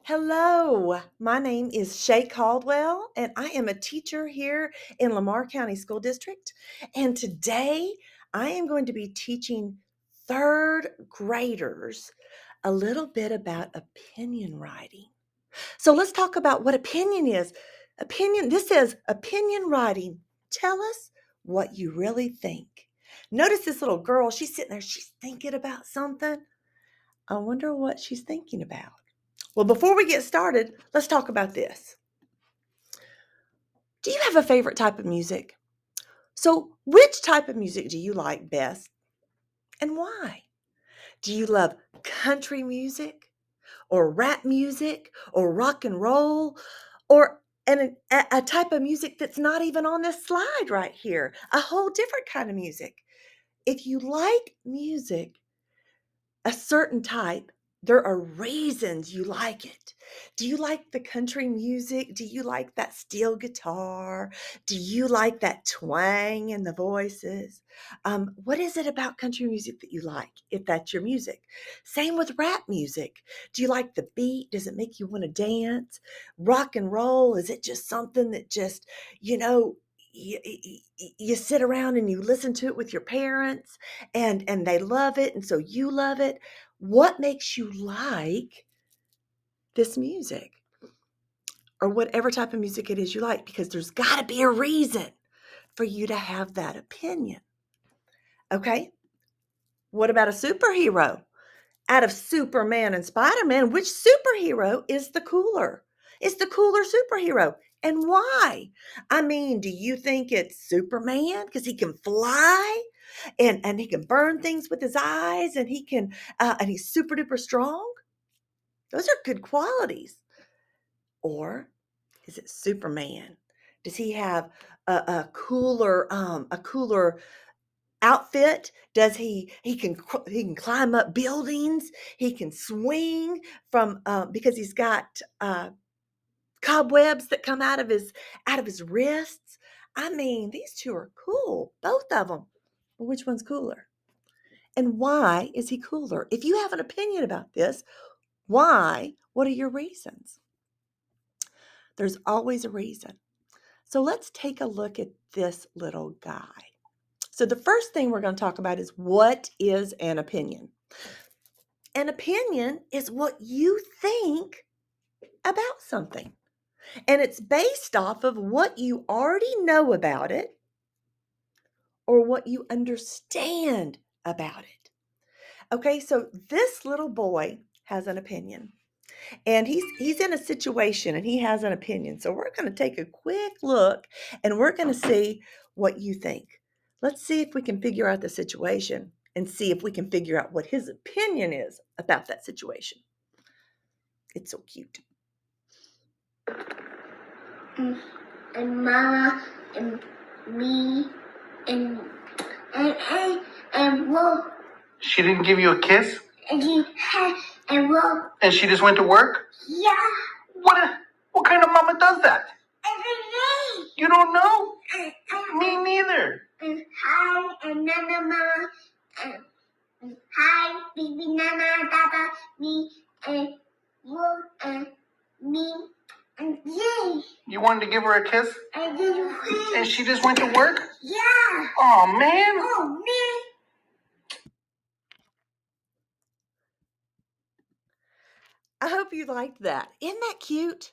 Hello, my name is Shay Caldwell, and I am a teacher here in Lamar County School District. And today I am going to be teaching third graders a little bit about opinion writing. So let's talk about what opinion is. This is opinion writing. Tell us what you really think. Notice this little girl, she's sitting there, she's thinking about something. I wonder what she's thinking about. Well, before we get started, let's talk about this. Do you have a favorite type of music? So, which type of music do you like best and why? Do you love country music or rap music or rock and roll or a type of music that's not even on this slide right here? A whole different kind of music. If you like music, a certain type, there are reasons you like it. Do you like the country music? Do you like that steel guitar? Do you like that twang in the voices? What is it about country music that you like, if that's your music? Same with rap music. Do you like the beat? Does it make you want to dance? Rock and roll, is it just something that just, you know, you sit around and you listen to it with your parents and they love it and so you love it? What makes you like this music or whatever type of music it is you like? Because there's got to be a reason for you to have that opinion. Okay? What about a superhero? Out of Superman and Spider-Man, which superhero is the cooler? Is the cooler superhero? And why? I mean, do you think it's Superman because he can fly and he can burn things with his eyes and he's super duper strong? Those are good qualities. Or is it Superman? Does he have a cooler outfit? Does he can climb up buildings? He can swing from because he's got cobwebs that come out of his wrists. I mean, these two are cool, both of them. But which one's cooler? And why is he cooler? If you have an opinion about this, why? What are your reasons? There's always a reason. So let's take a look at this little guy. So the first thing we're going to talk about is what is an opinion? An opinion is what you think about something. And it's based off of what you already know about it or what you understand about it. Okay, so this little boy has an opinion. And he's in a situation and he has an opinion. So we're going to take a quick look and we're going to see what you think. Let's see if we can figure out the situation and see if we can figure out what his opinion is about that situation. It's so cute. And Mama and me and Wolf. She didn't give you a kiss? And he had and Wolf. And she just went to work? Yeah. What kind of mama does that? Every day. You don't know? Me And neither. hi and Nana Mama and hi baby Nana Dada me and Wolf and me and Jay. You wanted to give her a kiss? And then you And she just went to work? Yeah. Oh man. Oh man. I hope you liked that. Isn't that cute?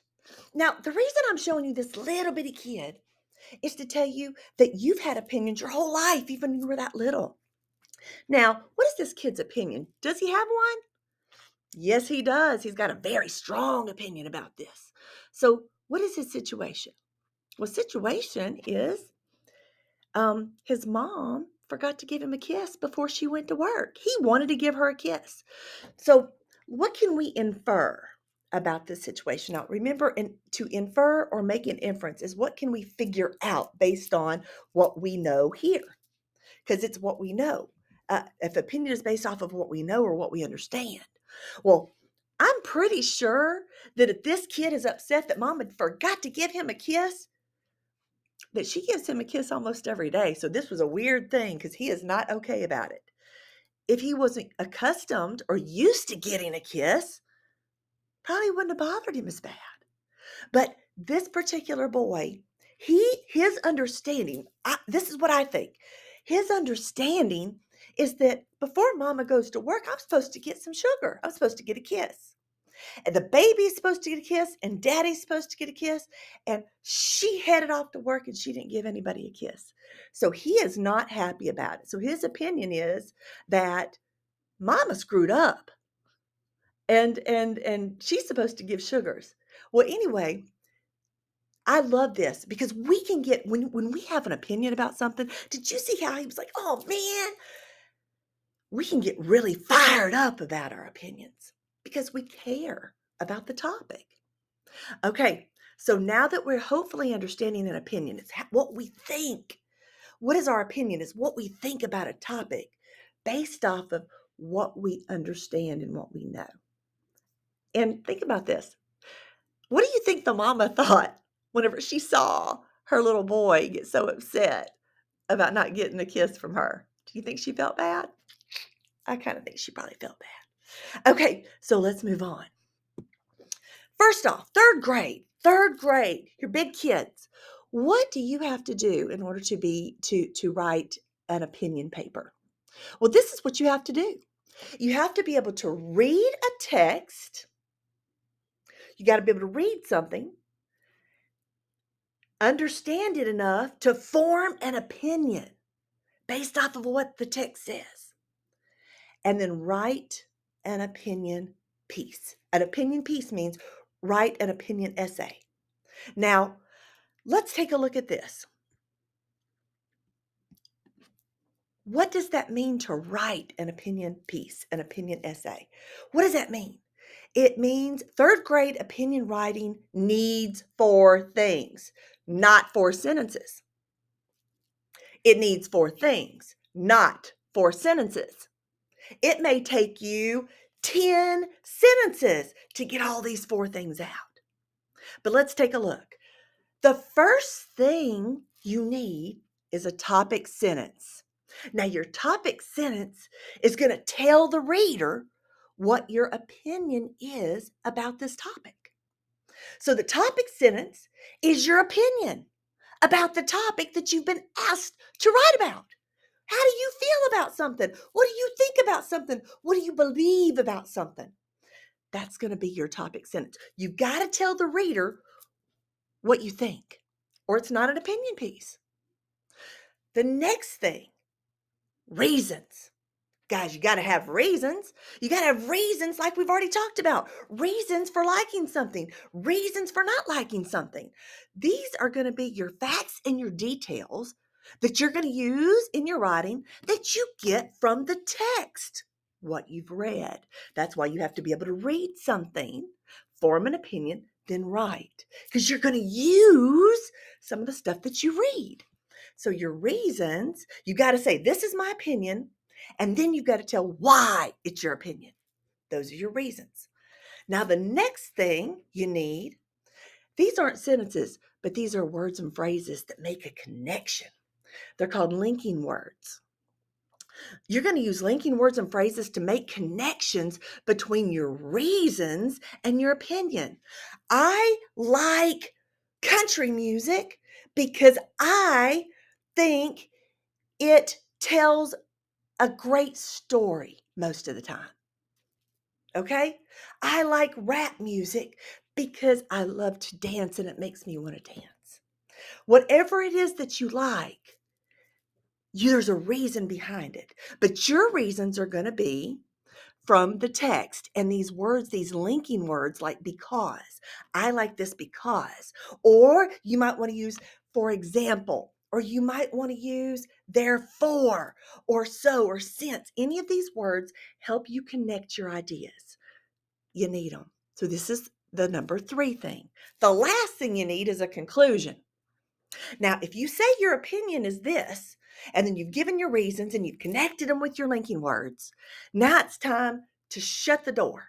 Now, the reason I'm showing you this little bitty kid is to tell you that you've had opinions your whole life, even when you were that little. Now, what is this kid's opinion? Does he have one? Yes, he does. He's got a very strong opinion about this. So, what is his situation? Well, situation is his mom forgot to give him a kiss before she went to work. He wanted to give her a kiss. So, what can we infer about this situation? Now, remember, to infer or make an inference is what can we figure out based on what we know here? Because it's what we know. If opinion is based off of what we know or what we understand. Well, I'm pretty sure that if this kid is upset that mom had forgot to give him a kiss, that she gives him a kiss almost every day. So this was a weird thing because he is not okay about it. If he wasn't accustomed or used to getting a kiss, probably wouldn't have bothered him as bad. But this particular boy, his understanding, this is what I think. His understanding is that before mama goes to work, I'm supposed to get some sugar. I'm supposed to get a kiss. And the baby's supposed to get a kiss, and daddy's supposed to get a kiss. And she headed off to work and she didn't give anybody a kiss. So he is not happy about it. So his opinion is that mama screwed up and she's supposed to give sugars. Well, anyway, I love this because we can get when we have an opinion about something. Did you see how he was like, "Oh man," we can get really fired up about our opinions because we care about the topic. Okay, so now that we're hopefully understanding an opinion, it's what we think. What is our opinion? Is what we think about a topic based off of what we understand and what we know. And think about this. What do you think the mama thought whenever she saw her little boy get so upset about not getting a kiss from her? Do you think she felt bad? I kind of think she probably felt bad. Okay, so let's move on. First off, third grade, you're big kids. What do you have to do in order to write an opinion paper? Well, this is what you have to do. You have to be able to read a text. You got to be able to read something, understand it enough to form an opinion based off of what the text says, and then write an opinion piece. An opinion piece means write an opinion essay. Now, let's take a look at this. What does that mean to write an opinion piece, an opinion essay? What does that mean? It means third grade opinion writing needs 4 things, not 4 sentences. It needs 4 things, not 4 sentences. It may take you 10 sentences to get all these 4 things out. But let's take a look. The first thing you need is a topic sentence. Now, your topic sentence is going to tell the reader what your opinion is about this topic. So the topic sentence is your opinion about the topic that you've been asked to write about. How do you feel about something? What do you think about something? What do you believe about something? That's going to be your topic sentence. You've got to tell the reader what you think, or it's not an opinion piece. The next thing, reasons. Guys, you got to have reasons. You got to have reasons like we've already talked about. Reasons for liking something, reasons for not liking something. These are going to be your facts and your details that you're going to use in your writing that you get from the text, what you've read. That's why you have to be able to read something, form an opinion, then write, because you're going to use some of the stuff that you read. So your reasons, you got to say, this is my opinion. And then you've got to tell why it's your opinion. Those are your reasons. Now, the next thing you need, these aren't sentences, but these are words and phrases that make a connection. They're called linking words. You're going to use linking words and phrases to make connections between your reasons and your opinion. I like country music because I think it tells a great story most of the time. Okay? I like rap music because I love to dance and it makes me want to dance. Whatever it is that you like, there's a reason behind it. But your reasons are going to be from the text and these words, these linking words like because. I like this because. Or you might want to use for example, or you might want to use therefore, or so, or since. Any of these words help you connect your ideas. You need them. So this is the number 3 thing. The last thing you need is a conclusion. Now, if you say your opinion is this, and then you've given your reasons and you've connected them with your linking words, now it's time to shut the door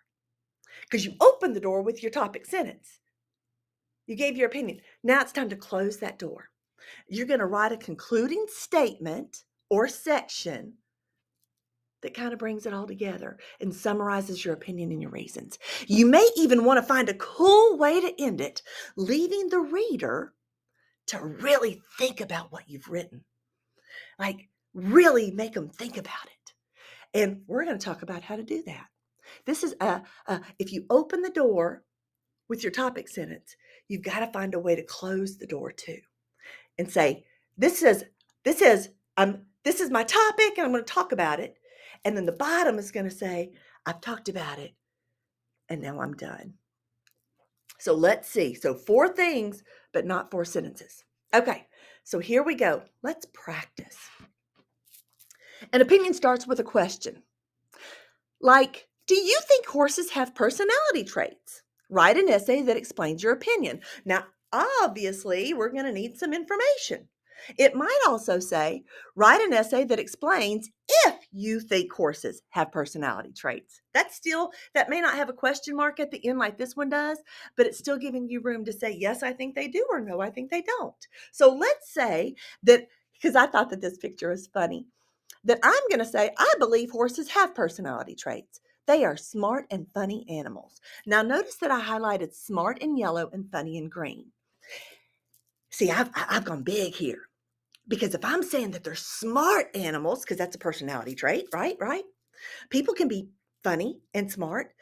because you opened the door with your topic sentence. You gave your opinion. Now it's time to close that door. You're going to write a concluding statement or section that kind of brings it all together and summarizes your opinion and your reasons. You may even want to find a cool way to end it, leaving the reader to really think about what you've written. Like, really make them think about it. And we're going to talk about how to do that. This is if you open the door with your topic sentence, you've got to find a way to close the door too, and say, this is my topic, and I'm going to talk about it. And then the bottom is going to say, I've talked about it, and now I'm done. So let's see. So 4 things, but not 4 sentences. Okay, so here we go. Let's practice. An opinion starts with a question. Like, do you think horses have personality traits? Write an essay that explains your opinion. Now, obviously, we're going to need some information. It might also say, write an essay that explains if you think horses have personality traits. That may not have a question mark at the end like this one does, but it's still giving you room to say, yes, I think they do, or no, I think they don't. So let's say that, because I thought that this picture is funny, that I'm going to say, I believe horses have personality traits. They are smart and funny animals. Now, notice that I highlighted smart in yellow and funny in green. See, I've gone big here, because if I'm saying that they're smart animals, because that's a personality trait, right? People can be funny and smart.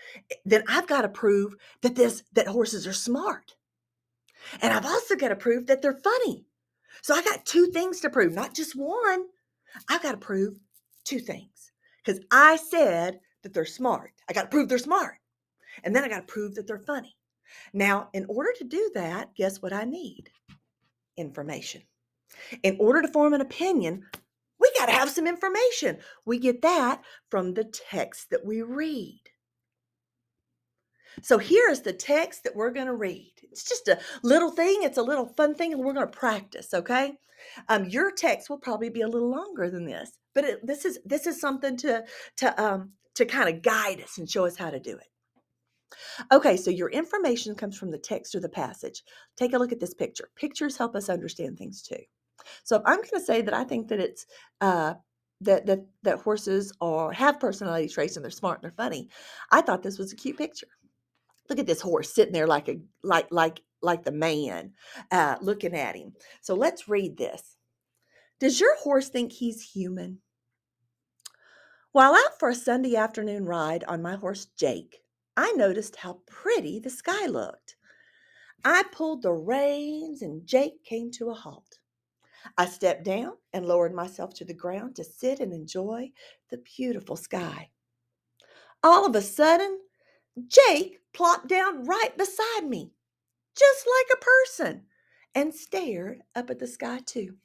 Then I've got to prove that horses are smart. And I've also got to prove that they're funny. So I got 2 things to prove, not just one. I've got to prove 2 things, because I said that they're smart. I got to prove they're smart. And then I got to prove that they're funny. Now, in order to do that, guess what I need? Information. In order to form an opinion, we got to have some information. We get that from the text that we read. So here is the text that we're going to read. It's just a little thing. It's a little fun thing, and we're going to practice, okay? Your text will probably be a little longer than this, but this is something to kind of guide us and show us how to do it. Okay, so your information comes from the text or the passage. Take a look at this picture. Pictures help us understand things too. So if I'm going to say that I think that it's that horses have personality traits and they're smart and they're funny, I thought this was a cute picture. Look at this horse sitting there like the man, looking at him. So let's read this. Does your horse think he's human? While out for a Sunday afternoon ride on my horse Jake, I noticed how pretty the sky looked. I pulled the reins and Jake came to a halt. I stepped down and lowered myself to the ground to sit and enjoy the beautiful sky. All of a sudden, Jake plopped down right beside me, just like a person, and stared up at the sky too.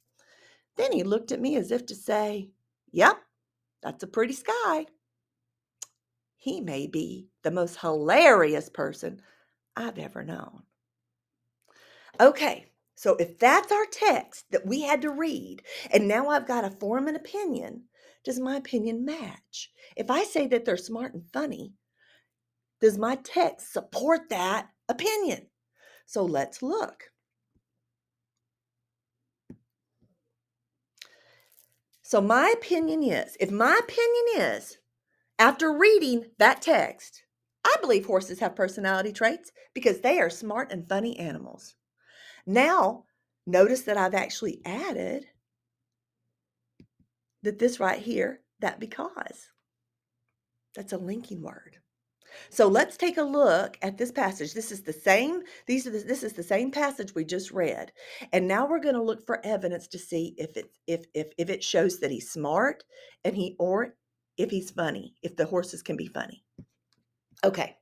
Then he looked at me as if to say, "Yep, that's a pretty sky." He may be the most hilarious person I've ever known. Okay, so if that's our text that we had to read, and now I've got to form an opinion, does my opinion match? If I say that they're smart and funny, does my text support that opinion? So let's look. So my opinion is, after reading that text, I believe horses have personality traits because they are smart and funny animals. Now, notice that I've actually added that this right here, that because. That's a linking word. So let's take a look at this passage. This is the same passage we just read. And now we're going to look for evidence to see if it shows that he's smart or if he's funny, if the horses can be funny. Okay.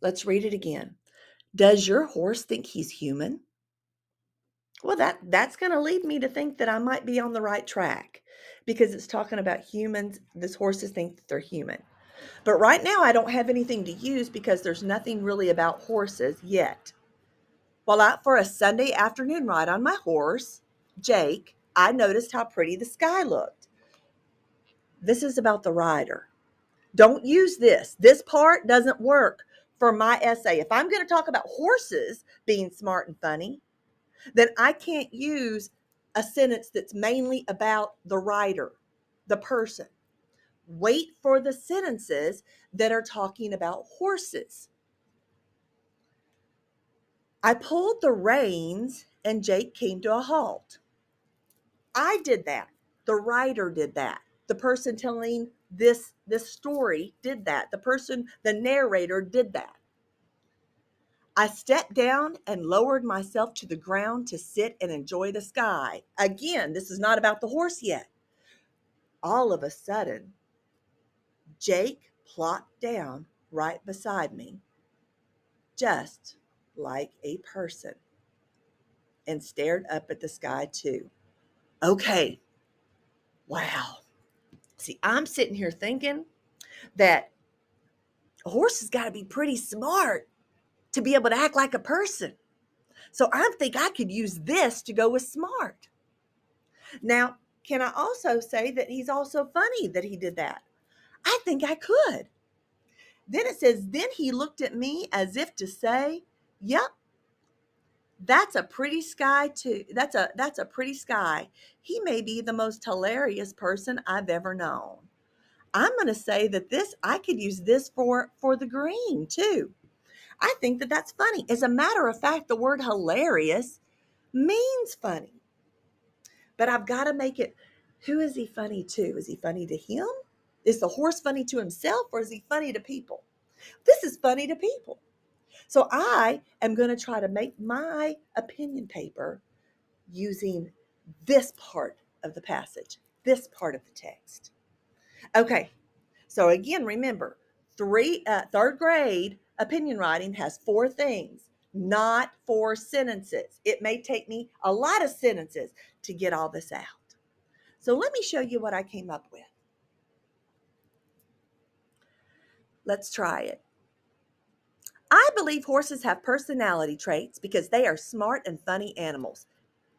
Let's read it again. Does your horse think he's human? Well, that's going to lead me to think that I might be on the right track, because it's talking about humans. This horses think that they're human. But right now I don't have anything to use because there's nothing really about horses yet. While out for a Sunday afternoon ride on my horse, Jake, I noticed how pretty the sky looked. This is about the rider. Don't use this. This part doesn't work for my essay. If I'm going to talk about horses being smart and funny, then I can't use a sentence that's mainly about the rider, the person. Wait for the sentences that are talking about horses. I pulled the reins and Jake came to a halt. I did that. The writer did that. The person telling this story did that. The narrator did that. I stepped down and lowered myself to the ground to sit and enjoy the sky. Again, this is not about the horse yet. All of a sudden, Jake plopped down right beside me, just like a person, and stared up at the sky too. Okay, wow. See, I'm sitting here thinking that a horse has got to be pretty smart to be able to act like a person. So I think I could use this to go with smart. Now, can I also say that he's also funny that he did that? I think I could. Then it says, then he looked at me as if to say, yep, that's a pretty sky too. That's a pretty sky. He may be the most hilarious person I've ever known. I'm going to say that I could use this for the green too. I think that that's funny. As a matter of fact, the word hilarious means funny. But I've got to make it, who is he funny to? Is he funny to him? Is the horse funny to himself, or is he funny to people? This is funny to people. So I am going to try to make my opinion paper using this part of the passage, this part of the text. Okay, so again, remember, third grade opinion writing has 4 things, not 4 sentences. It may take me a lot of sentences to get all this out. So let me show you what I came up with. Let's try it. I believe horses have personality traits because they are smart and funny animals.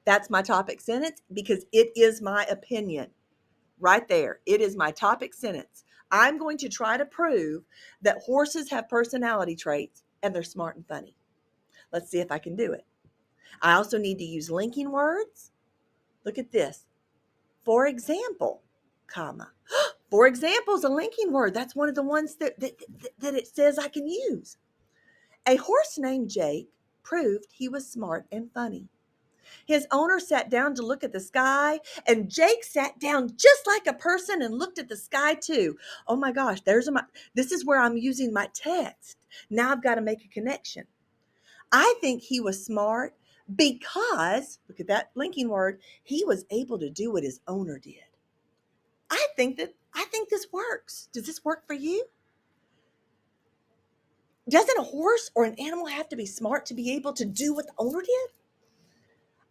That's my topic sentence because it is my opinion. Right there. It is my topic sentence. I'm going to try to prove that horses have personality traits and they're smart and funny. Let's see if I can do it. I also need to use linking words. Look at this. For example, comma. For example is a linking word. That's one of the ones that it says I can use. A horse named Jake proved he was smart and funny. His owner sat down to look at the sky, and Jake sat down just like a person and looked at the sky too. Oh my gosh, this is where I'm using my text. Now I've got to make a connection. I think he was smart because, look at that linking word, he was able to do what his owner did. I think this works. Does this work for you? Doesn't a horse or an animal have to be smart to be able to do what the owner did?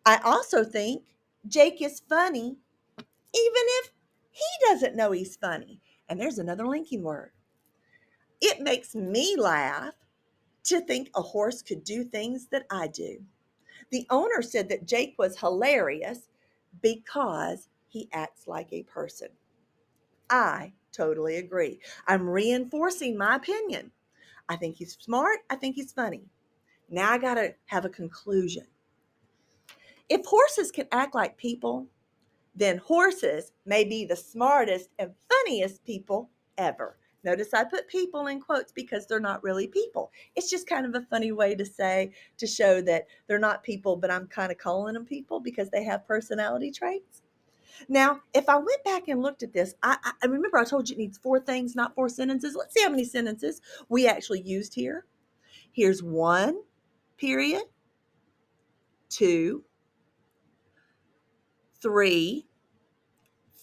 I also think Jake is funny even if he doesn't know he's funny. And there's another linking word. It makes me laugh to think a horse could do things that I do. The owner said that Jake was hilarious because he acts like a person. I totally agree. I'm reinforcing my opinion. I think he's smart. I think he's funny. Now I got to have a conclusion. If horses can act like people, then horses may be the smartest and funniest people ever. Notice I put people in quotes because they're not really people. It's just kind of a funny way to show that they're not people, but I'm kind of calling them people because they have personality traits. Now, if I went back and looked at this, I remember I told you it needs 4 things, not 4 sentences. Let's see how many sentences we actually used here. Here's 1 period, 2, 3,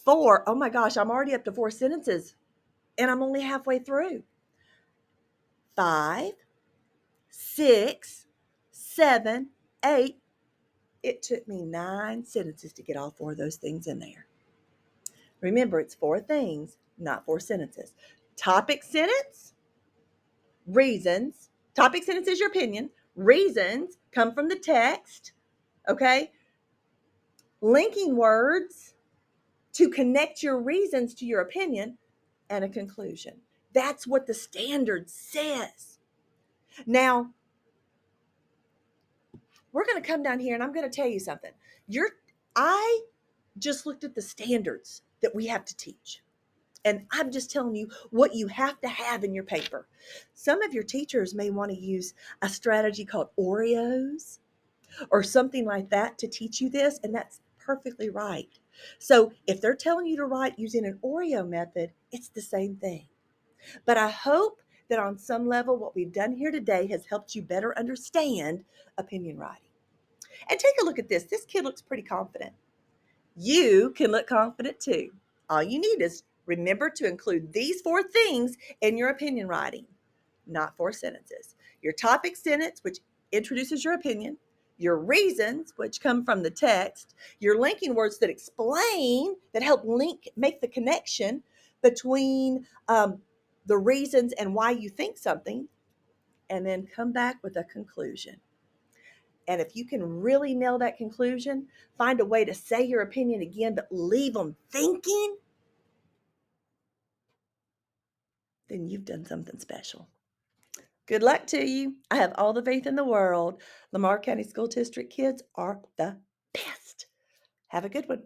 4. Oh my gosh, I'm already up to 4 sentences and I'm only halfway through. 5, 6, 7, 8. It took me 9 sentences to get all 4 of those things in there. Remember, it's 4 things, not 4 sentences. Topic sentence, reasons. Topic sentence is your opinion. Reasons come from the text, okay? Linking words to connect your reasons to your opinion, and a conclusion. That's what the standard says. Now, we're going to come down here and I'm going to tell you something. I just looked at the standards that we have to teach. And I'm just telling you what you have to have in your paper. Some of your teachers may want to use a strategy called Oreos or something like that to teach you this, and that's perfectly right. So if they're telling you to write using an Oreo method, it's the same thing. But I hope that on some level, what we've done here today has helped you better understand opinion writing. And take a look at this. This kid looks pretty confident. You can look confident too. All you need is remember to include these 4 things in your opinion writing, not 4 sentences. Your topic sentence, which introduces your opinion, your reasons, which come from the text, your linking words that explain, that help make the connection between the reasons and why you think something, and then come back with a conclusion. And if you can really nail that conclusion, find a way to say your opinion again, but leave them thinking, then you've done something special. Good luck to you. I have all the faith in the world. Lamar County School District kids are the best. Have a good one.